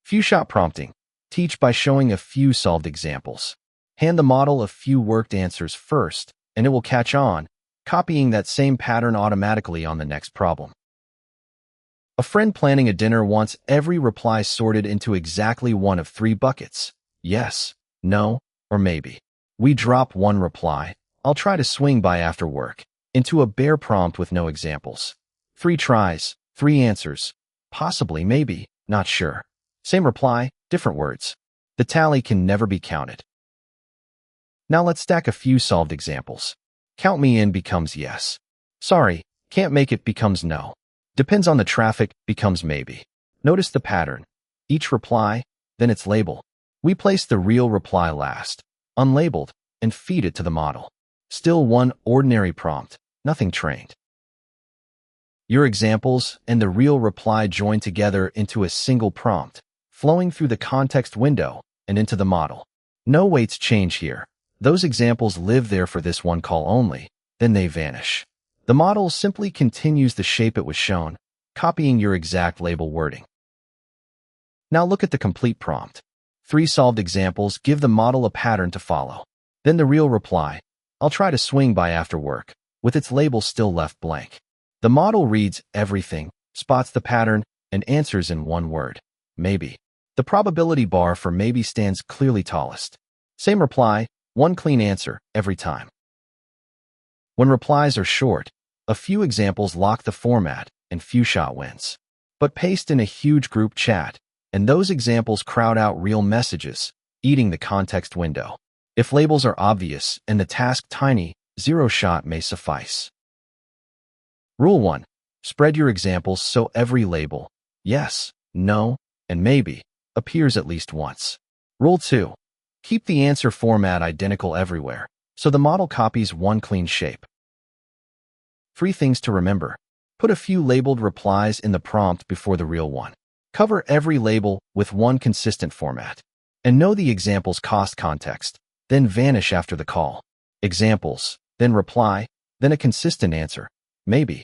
Few-shot prompting. Teach by showing a few solved examples. Hand the model a few worked answers first, and it will catch on, copying that same pattern automatically on the next problem. A friend planning a dinner wants every reply sorted into exactly one of 3 buckets: yes, no, or maybe. We drop one reply, "I'll try to swing by after work," into a bare prompt with no examples. 3 tries, 3 answers. Possibly, maybe, not sure. Same reply, different words. The tally can never be counted. Now let's stack a few solved examples. Count me in becomes yes. Sorry, can't make it becomes no. Depends on the traffic becomes maybe. Notice the pattern. Each reply, then its label. We place the real reply last, unlabeled, and feed it to the model. Still one ordinary prompt, nothing trained. Your examples and the real reply join together into a single prompt, flowing through the context window and into the model. No weights change here. Those examples live there for this one call only, then they vanish. The model simply continues the shape it was shown, copying your exact label wording. Now look at the complete prompt. 3 solved examples give the model a pattern to follow. Then the real reply, "I'll try to swing by after work," with its label still left blank. The model reads everything, spots the pattern, and answers in one word: maybe. The probability bar for maybe stands clearly tallest. Same reply, one clean answer every time. When replies are short, a few examples lock the format and few-shot wins. But paste in a huge group chat, and those examples crowd out real messages, eating the context window. If labels are obvious and the task tiny, 0-shot may suffice. Rule 1. Spread your examples so every label, yes, no, and maybe, appears at least once. Rule 2. Keep the answer format identical everywhere, so the model copies one clean shape. 3 things to remember. Put a few labeled replies in the prompt before the real one. Cover every label with one consistent format. And know the example's cost context, then vanish after the call. Examples, then reply, then a consistent answer, maybe.